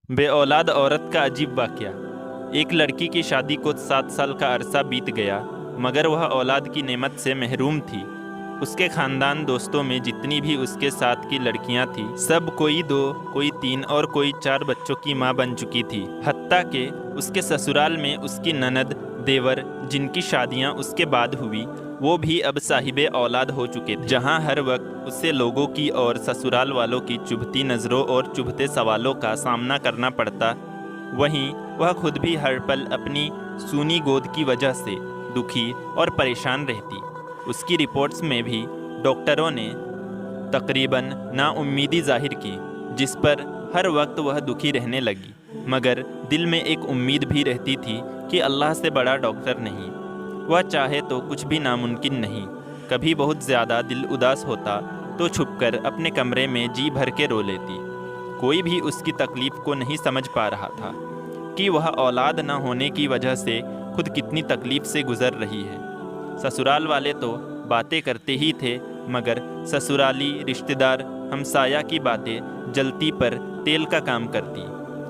بے اولاد عورت کا عجیب واقعہ۔ ایک لڑکی کی شادی کو 7 سال کا عرصہ بیت گیا، مگر وہ اولاد کی نعمت سے محروم تھی۔ اس کے خاندان دوستوں میں جتنی بھی اس کے ساتھ کی لڑکیاں تھیں، سب کوئی 2، کوئی 3 اور کوئی 4 بچوں کی ماں بن چکی تھی۔ حتیٰ کہ اس کے سسرال میں اس کی نند، دیور، جن کی شادیاں اس کے بعد ہوئی، وہ بھی اب صاحب اولاد ہو چکے تھے۔ جہاں ہر وقت اسے لوگوں کی اور سسرال والوں کی چبھتی نظروں اور چبھتے سوالوں کا سامنا کرنا پڑتا، وہیں وہ خود بھی ہر پل اپنی سونی گود کی وجہ سے دکھی اور پریشان رہتی۔ اس کی رپورٹس میں بھی ڈاکٹروں نے تقریباً نا امیدی ظاہر کی، جس پر ہر وقت وہ دکھی رہنے لگی۔ مگر دل میں ایک امید بھی رہتی تھی کہ اللہ سے بڑا ڈاکٹر نہیں، وہ چاہے تو کچھ بھی ناممکن نہیں۔ کبھی بہت زیادہ دل اداس ہوتا تو چھپ کر اپنے کمرے میں جی بھر کے رو لیتی۔ کوئی بھی اس کی تکلیف کو نہیں سمجھ پا رہا تھا کہ وہ اولاد نہ ہونے کی وجہ سے خود کتنی تکلیف سے گزر رہی ہے۔ سسرال والے تو باتیں کرتے ہی تھے، مگر سسرالی رشتہ دار، ہمسایہ کی باتیں جلتی پر تیل کا کام کرتی،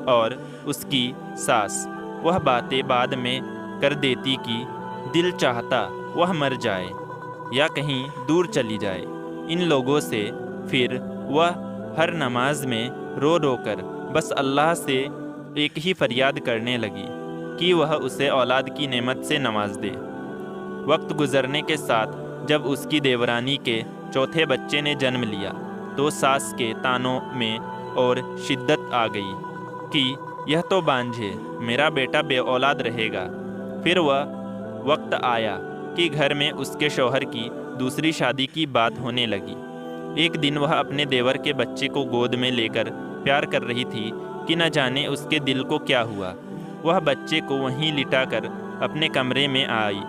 اور اس کی ساس وہ باتیں بعد میں کر دیتی کہ دل چاہتا وہ مر جائے یا کہیں دور چلی جائے۔ ان لوگوں سے پھر وہ ہر نماز میں رو رو کر بس اللہ سے ایک ہی فریاد کرنے لگی کہ وہ اسے اولاد کی نعمت سے نواز دے۔ وقت گزرنے کے ساتھ جب اس کی دیورانی کے چوتھے بچے نے جنم لیا تو ساس کے تانوں میں اور شدت آ گئی کہ یہ تو بانجھ ہے، میرا بیٹا بے اولاد رہے گا۔ پھر وہ وقت آیا کہ گھر میں اس کے شوہر کی دوسری شادی کی بات ہونے لگی۔ ایک دن وہ اپنے دیور کے بچے کو گود میں لے کر پیار کر رہی تھی کہ نہ جانے اس کے دل کو کیا ہوا۔ وہ بچے کو وہیں لٹا کر اپنے کمرے میں آئی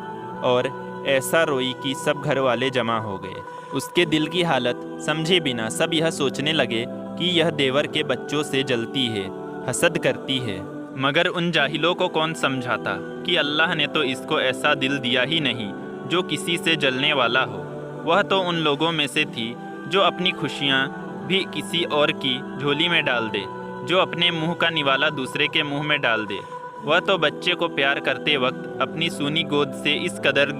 اور ایسا روئی کہ سب گھر والے جمع ہو گئے۔ اس کے دل کی حالت سمجھے بنا سب یہ سوچنے لگے کہ یہ دیور کے بچوں سے جلتی ہے، حسد کرتی ہے۔ مگر ان جاہلوں کو کون سمجھاتا کہ اللہ نے تو اس کو ایسا دل دیا ہی نہیں جو کسی سے جلنے والا ہو۔ وہ تو ان لوگوں میں سے تھی جو اپنی خوشیاں بھی کسی اور کی جھولی میں ڈال دے، جو اپنے منہ کا نوالا دوسرے کے منہ میں ڈال دے۔ وہ تو بچے کو پیار کرتے وقت اپنی سونی گود سے اس قدر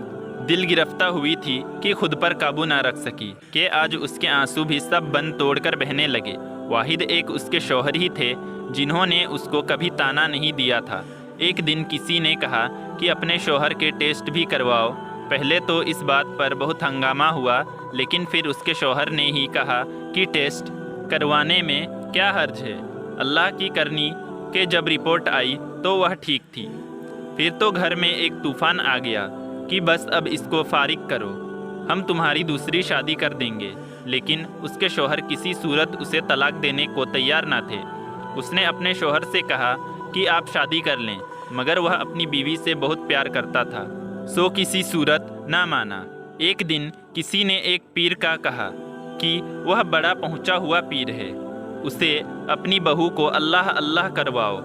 دل گرفتہ ہوئی تھی کہ خود پر قابو نہ رکھ سکی کہ آج اس کے آنسو بھی سب بند توڑ کر بہنے لگے۔ واحد ایک اس کے شوہر ہی تھے جنہوں نے اس کو کبھی تانا نہیں دیا تھا۔ ایک دن کسی نے کہا کہ اپنے شوہر کے ٹیسٹ بھی کرواؤ۔ پہلے تو اس بات پر بہت ہنگامہ ہوا، لیکن پھر اس کے شوہر نے ہی کہا کہ ٹیسٹ کروانے میں کیا حرج ہے، اللہ کی کرنی کہ جب رپورٹ آئی تو وہ ٹھیک تھی۔ پھر تو گھر میں ایک طوفان آ گیا کہ بس اب اس کو فارغ کرو، ہم تمہاری دوسری شادی کر دیں گے۔ لیکن اس کے شوہر کسی صورت اسے طلاق دینے کو تیار نہ تھے۔ اس نے اپنے شوہر سے کہا کہ آپ شادی کر لیں، مگر وہ اپنی بیوی سے بہت پیار کرتا تھا، سو کسی صورت نہ مانا۔ ایک دن کسی نے ایک پیر کا کہا کہ وہ بڑا پہنچا ہوا پیر ہے، اسے اپنی بہو کو اللہ اللہ کرواؤ۔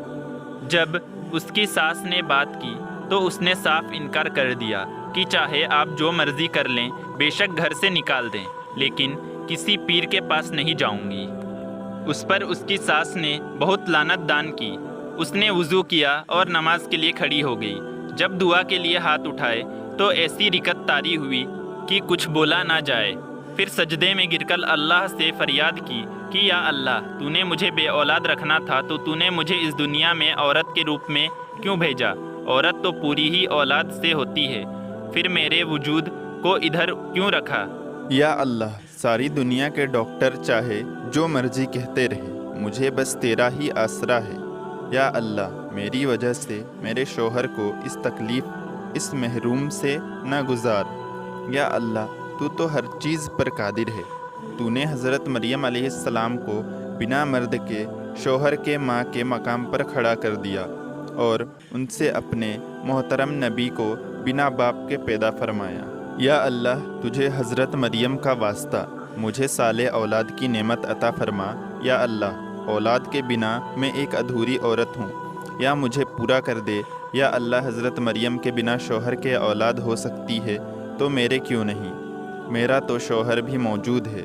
جب اس کی ساس نے بات کی تو اس نے صاف انکار کر دیا کہ چاہے آپ جو مرضی کر لیں، بے شک گھر سے نکال دیں، لیکن کسی پیر کے پاس نہیں جاؤں گی۔ اس پر اس کی ساس نے بہت لعنت دان کی۔ اس نے وضو کیا اور نماز کے لیے کھڑی ہو گئی۔ جب دعا کے لیے ہاتھ اٹھائے تو ایسی رکت طاری ہوئی کہ کچھ بولا نہ جائے۔ پھر سجدے میں گر کر اللہ سے فریاد کی کہ یا اللہ، تو نے مجھے بے اولاد رکھنا تھا تو نے مجھے اس دنیا میں عورت کے روپ میں کیوں بھیجا؟ عورت تو پوری ہی اولاد سے ہوتی ہے، پھر میرے وجود کو ادھر کیوں رکھا؟ یا اللہ، ساری دنیا کے ڈاکٹر چاہے جو مرضی کہتے رہے، مجھے بس تیرا ہی آسرا ہے۔ یا اللہ، میری وجہ سے میرے شوہر کو اس تکلیف، اس محروم سے نہ گزار۔ یا اللہ، تو ہر چیز پر قادر ہے۔ تو نے حضرت مریم علیہ السلام کو بنا مرد کے شوہر کے ماں کے مقام پر کھڑا کر دیا اور ان سے اپنے محترم نبی کو بنا باپ کے پیدا فرمایا۔ یا اللہ، تجھے حضرت مریم کا واسطہ، مجھے صالح اولاد کی نعمت عطا فرما۔ یا اللہ، اولاد کے بنا میں ایک ادھوری عورت ہوں، یا مجھے پورا کر دے۔ یا اللہ، حضرت مریم کے بنا شوہر کے اولاد ہو سکتی ہے تو میرے کیوں نہیں؟ میرا تو شوہر بھی موجود ہے،